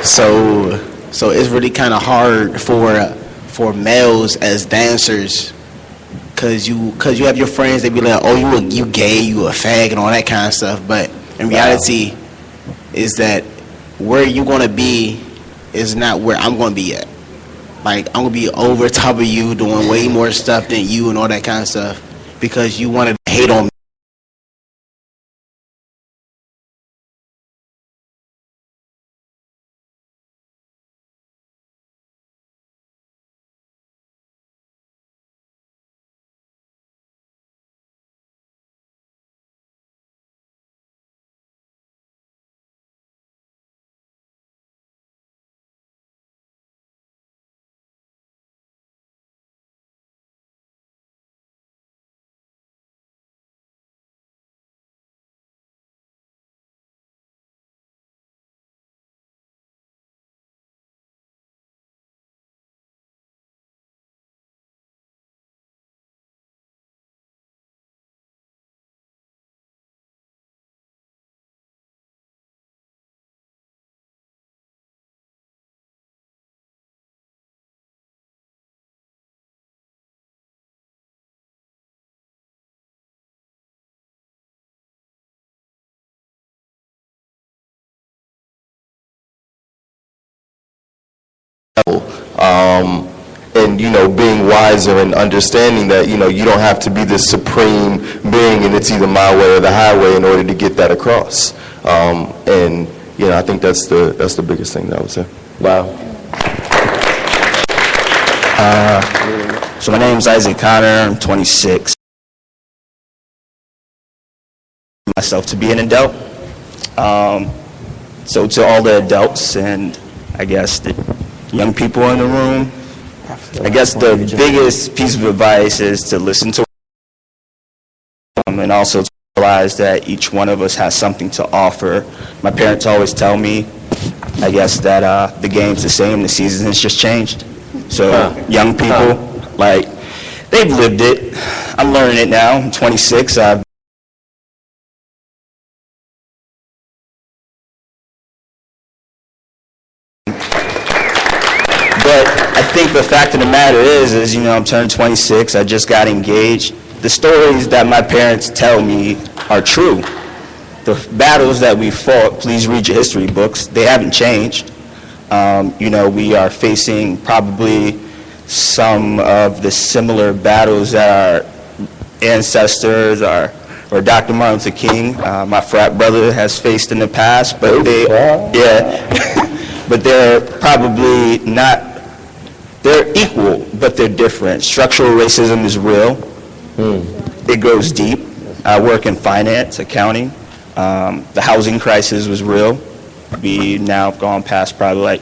So it's really kind of hard for males as dancers, cause you have your friends. They be like, oh, you gay, you a fag, and all that kind of stuff. But in reality, is that where you gonna be is not where I'm gonna be at. Like, I'm gonna be over top of you, doing way more stuff than you and all that kind of stuff, because you wanted to hate on me. And being wiser and understanding that you don't have to be this supreme being and it's either my way or the highway in order to get that across. And I think that's the biggest thing that I would say. Wow. So my name's Isaac Connor. I'm 26. Myself to be an adult. So to all the adults and I guess the young people in the room, I guess the biggest piece of advice is to listen to and also to realize that each one of us has something to offer. My parents always tell me, I guess, that the game's the same, the season has just changed. So young people, like, they've lived it. I'm learning it now. I'm 26. But I think the fact of the matter is I'm turning 26. I just got engaged. The stories that my parents tell me are true. The battles that we fought, please read your history books, they haven't changed. We are facing probably some of the similar battles that our ancestors or Dr. Martin Luther King, my frat brother, has faced in the past. But but they're probably not. They're equal, but they're different. Structural racism is real. It goes deep. I work in finance, accounting. The housing crisis was real. We now have gone past probably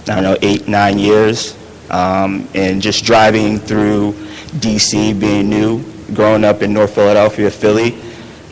8, 9 years. And just driving through D.C., being new, growing up in North Philadelphia, Philly,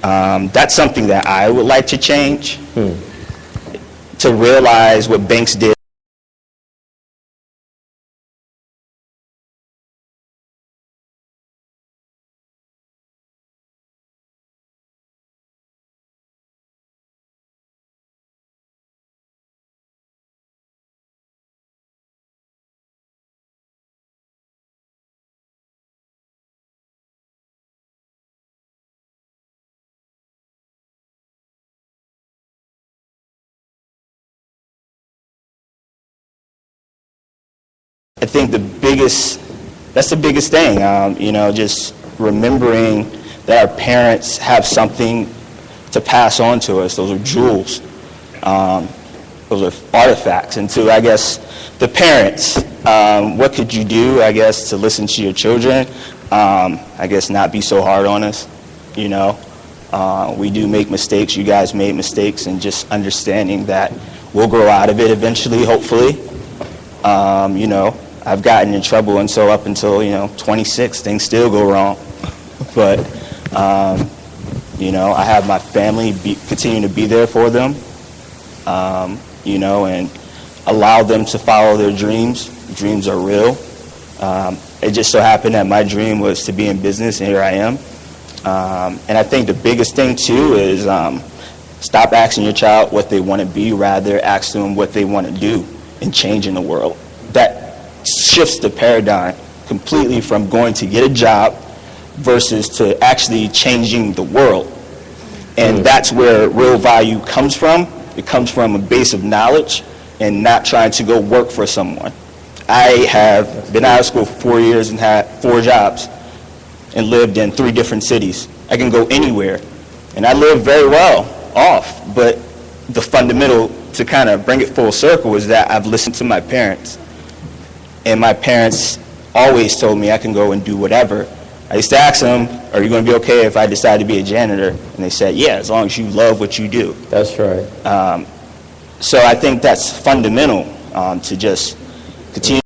that's something that I would like to change. To realize what Banks did. I think that's the biggest thing, just remembering that our parents have something to pass on to us. Those are jewels. Those are artifacts. And to, I guess, the parents, what could you do, I guess, to listen to your children? I guess not be so hard on us, We do make mistakes. You guys made mistakes, and just understanding that we'll grow out of it eventually, hopefully. I've gotten in trouble, and so up until 26, things still go wrong. But I have my family continue to be there for them, and allow them to follow their dreams. Dreams are real. It just so happened that my dream was to be in business, and here I am. And I think the biggest thing too is Stop asking your child what they want to be, rather ask them what they want to do and change in the world. That shifts the paradigm completely from going to get a job versus to actually changing the world. And that's where real value comes from. It comes from a base of knowledge and not trying to go work for someone. I have been out of school for 4 years and had 4 jobs and lived in 3 different cities. I can go anywhere. And I live very well off, but the fundamental, to kind of bring it full circle, is that I've listened to my parents. And my parents always told me I can go and do whatever. I used to ask them, are you going to be okay if I decide to be a janitor? And they said, yeah, as long as you love what you do. That's right. So I think that's fundamental, to just continue.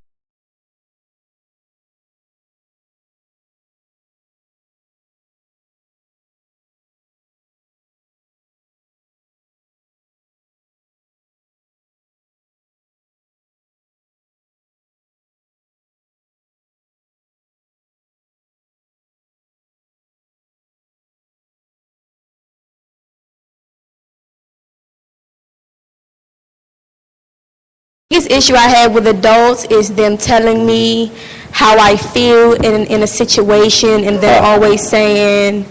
Biggest issue I have with adults is them telling me how I feel in a situation, and they're always saying,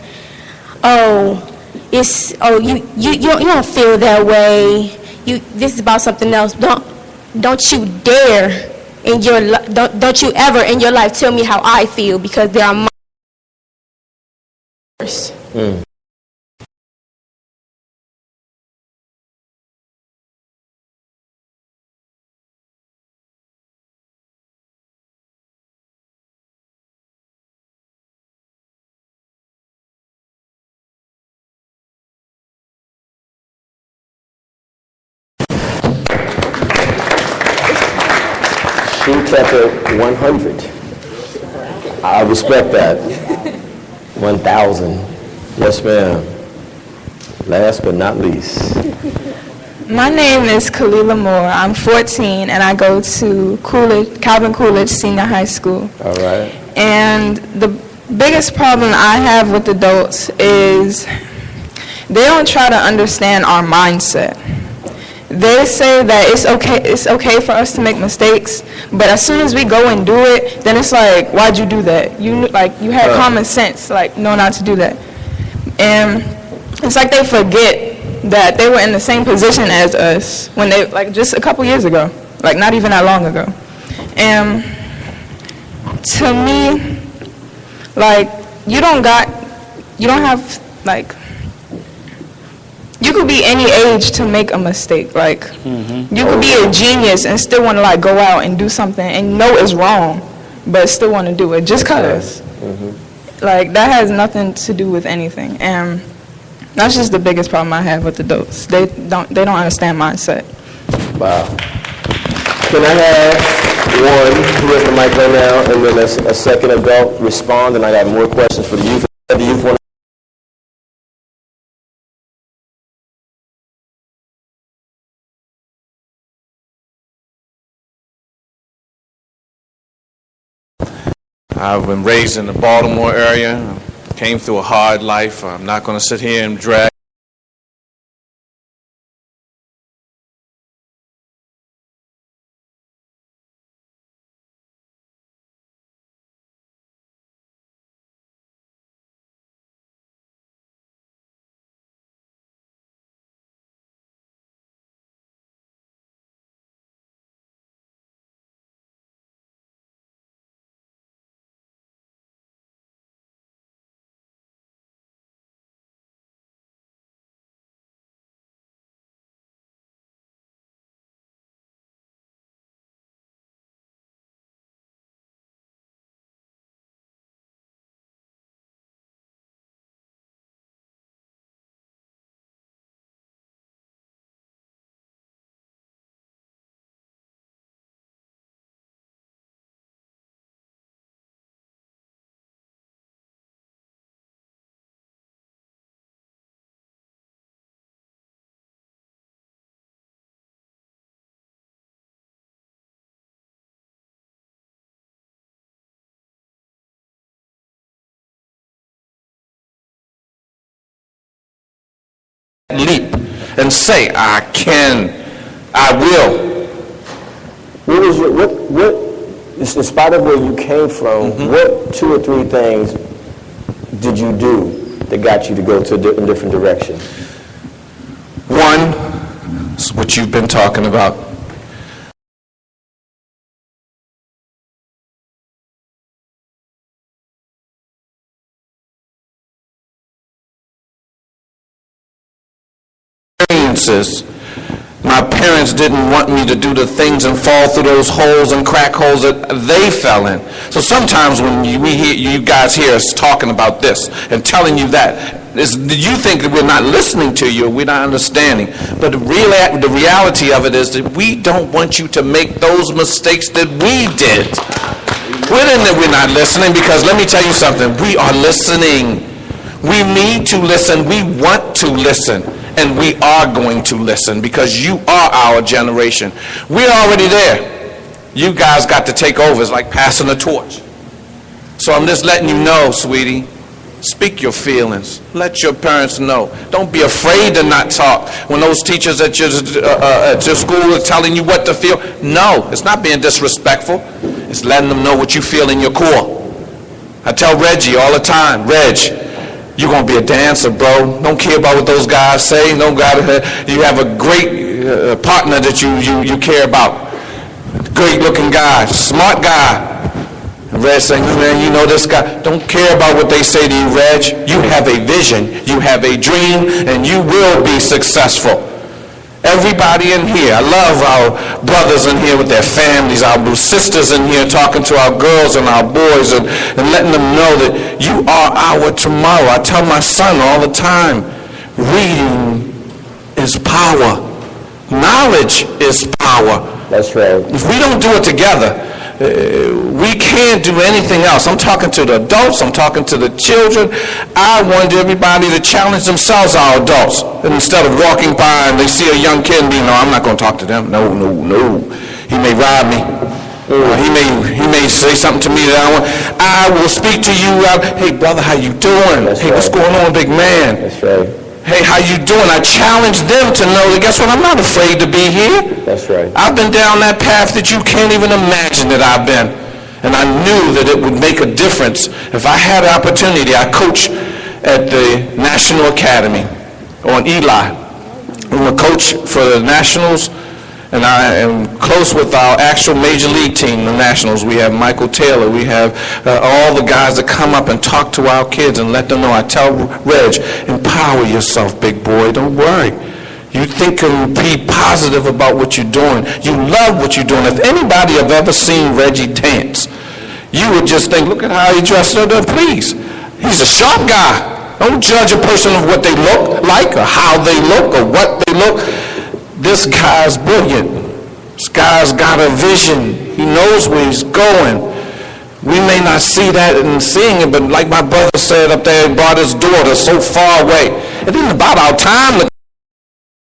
you don't feel that way. This is about something else. Don't you dare in your don't you ever in your life tell me how I feel, because they are my words. She kept it 100. I respect that. 1,000. Yes, ma'am. Last but not least. My name is Kalila Moore. I'm 14 and I go to Calvin Coolidge Senior High School. All right. And the biggest problem I have with adults is they don't try to understand our mindset. They say that it's okay for us to make mistakes, but as soon as we go and do it, then it's like, why'd you do that? You had common sense, like, know not to do that. And it's like they forget that they were in the same position as us when they, like, just a couple years ago, like, not even that long ago. And to me, like, you could be any age to make a mistake. Like, you could be a genius and still want to, like, go out and do something and know it's wrong, but still want to do it just because. Like, that has nothing to do with anything. And that's just the biggest problem I have with adults. They don't understand mindset. Wow. Can I have one who has the mic right now, and then a second adult respond, and I got more questions for the youth. The youth want. I've been raised in the Baltimore area, came through a hard life. I'm not going to sit here and drag. Leap and say, I can, I will. What was your, what, in spite of where you came from, what 2 or 3 things did you do that got you to go to a different direction? One is what you've been talking about. My parents didn't want me to do the things and fall through those holes and crack holes that they fell in. So sometimes when you guys hear us talking about this and telling you that, you think that we're not listening to you, we're not understanding. But the reality of it is that we don't want you to make those mistakes that we did. We're not listening, because let me tell you something, we are listening. We need to listen. We want to listen. And we are going to listen, because you are our generation. We're already there. You guys got to take over. It's like passing a torch. So I'm just letting you know, sweetie, speak your feelings. Let your parents know. Don't be afraid to not talk when those teachers at your school are telling you what to feel. No, it's not being disrespectful. It's letting them know what you feel in your core. I tell Reggie all the time, Reg, you're going to be a dancer, bro. Don't care about what those guys say. You have a great partner that you care about. Great looking guy, smart guy. And Reg saying, man, you know this guy. Don't care about what they say to you, Reg. You have a vision. You have a dream, and you will be successful. Everybody in here, I love our brothers in here with their families, our sisters in here talking to our girls and our boys and letting them know that you are our tomorrow. I tell my son all the time, reading is power. Knowledge is power. That's right. If we don't do it together, we can't do anything else. I'm talking to the adults. I'm talking to the children. I want everybody to challenge themselves, our adults. And instead of walking by and they see a young kid and be, no, I'm not going to talk to them. No. He may rob me. He may say something to me that I will speak to you. Hey, brother, how you doing? That's hey, right. What's going on, big man? That's right. Hey, how you doing? I challenge them to know that, guess what, I'm not afraid to be here. That's right. I've been down that path that you can't even imagine that I've been. And I knew that it would make a difference. If I had the opportunity, I coach at the National Academy on Eli. I'm a coach for the Nationals, and I am close with our actual Major League team, the Nationals. We have Michael Taylor. We have all the guys that come up and talk to our kids and let them know. I tell Reg, empower yourself, big boy. Don't worry. You think and be positive about what you're doing. You love what you're doing. If anybody have ever seen Reggie dance, you would just think, look at how he dressed up. Please. He's a sharp guy. Don't judge a person of what they look like or how they look or what they look. This guy's brilliant. This guy's got a vision. He knows where he's going. We may not see that and seeing it, but like my brother said up there, he brought his daughter so far away. It isn't about our time to